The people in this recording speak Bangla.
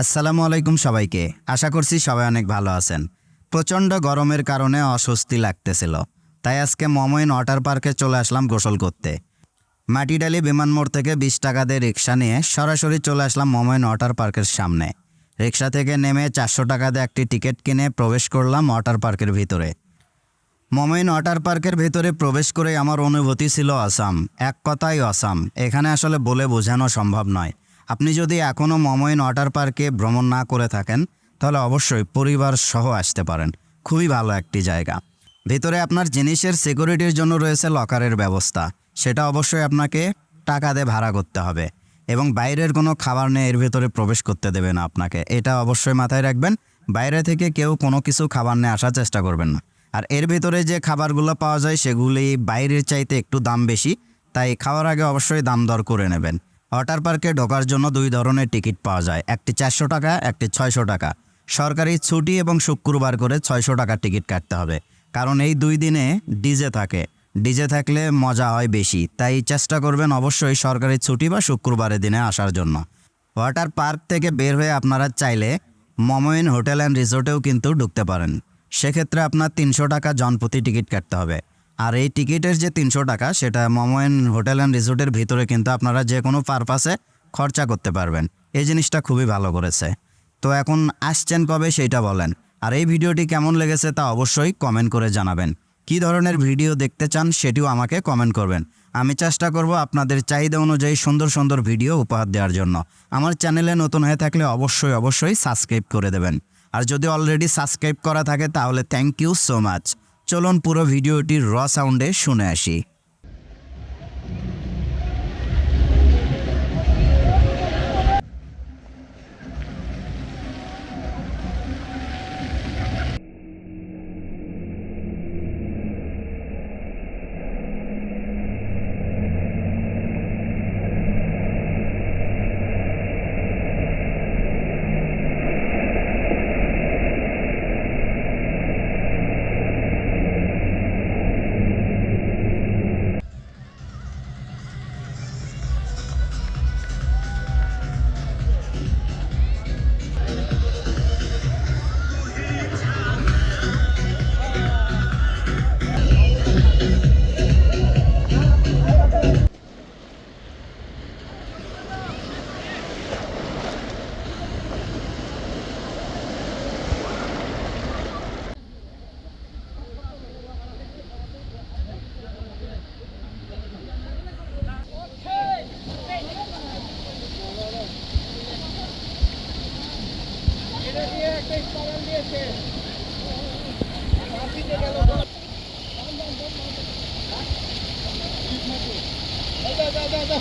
আসসালামু আলাইকুম সবাইকে। আশা করছি সবাই অনেক ভালো আছেন। প্রচণ্ড গরমের কারণে অস্বস্তি লাগতেছিল, তাই আজকে মমইন ওয়াটার পার্কে চলে আসলাম গোসল করতে। মাটিডালি বিমান মোড় থেকে 20 টাকা দিয়ে রিক্সা নিয়ে সরাসরি চলে আসলাম মমইন ওয়াটার পার্কের সামনে। রিক্সা থেকে নেমে 400 টাকা দিয়ে একটি টিকিট কিনে প্রবেশ করলাম ওয়াটার পার্কের ভিতরে। মমইন ওয়াটার পার্কের ভিতরে প্রবেশ করে আমার অনুভূতি ছিল অসাম, এক কথাই অসাম। এখানে আসলে বলে বোঝানো সম্ভব নয়। আপনি যদি এখনও মমইন ওয়াটার পার্কে ভ্রমণ না করে থাকেন তাহলে অবশ্যই পরিবার সহ আসতে পারেন। খুবই ভালো একটি জায়গা। ভিতরে আপনার জিনিসের সিকিউরিটির জন্য রয়েছে লকারের ব্যবস্থা, সেটা অবশ্যই আপনাকে টাকা দিয়ে ভাড়া করতে হবে। এবং বাইরের কোনো খাবার নিয়ে এর ভিতরে প্রবেশ করতে দেবে না আপনাকে, এটা অবশ্যই মাথায় রাখবেন। বাইরে থেকে কেউ কোনো কিছু খাবার নিয়ে আসার চেষ্টা করবেন না। আর এর ভিতরে যে খাবারগুলো পাওয়া যায় সেগুলি বাইরের চাইতে একটু দাম বেশি, তাই খাওয়ার আগে অবশ্যই দাম দর করে নেবেন। ওয়াটার পার্কে ঢোকার জন্য 2 ধরনের টিকিট পাওয়া যায়, একটি 400 টাকা, একটি 600 টাকা। সরকারি ছুটি এবং শুক্রবার করে 600 টাকার টিকিট কাটতে হবে, কারণ এই 2 দিনে ডিজে থাকে। ডিজে থাকলে মজা হয় বেশি, তাই চেষ্টা করবেন অবশ্যই সরকারি ছুটি বা শুক্রবারের দিনে আসার জন্য। ওয়াটার পার্ক থেকে বের হয়ে আপনারা চাইলে মমইন হোটেল অ্যান্ড রিসোর্টেও কিন্তু ঢুকতে পারেন। সেক্ষেত্রে আপনার 300 টাকা জনপ্রতি টিকিট কাটতে হবে। আর এই টিকিটের যে 300 টাকা সেটা মমইন হোটেল অ্যান্ড রিসোর্টের ভিতরে কিন্তু আপনারা যে কোনো পারপাসে খরচা করতে পারবেন। এই জিনিসটা খুবই ভালো করেছে। তো এখন আসছেন কবে সেইটা বলেন, আর এই ভিডিওটি কেমন লেগেছে তা অবশ্যই কমেন্ট করে জানাবেন। কী ধরনের ভিডিও দেখতে চান সেটিও আমাকে কমেন্ট করবেন। আমি চেষ্টা করব আপনাদের চাহিদা অনুযায়ী সুন্দর সুন্দর ভিডিও উপহার দেওয়ার জন্য। আমার চ্যানেলে নতুন হয়ে থাকলে অবশ্যই সাবস্ক্রাইব করে দেবেন। আর যদি অলরেডি সাবস্ক্রাইব করা থাকে তাহলে থ্যাংক ইউ সো মাচ। চলুন পুরো ভিডিওটি র সাউন্ডে শুনে আসি। দাদা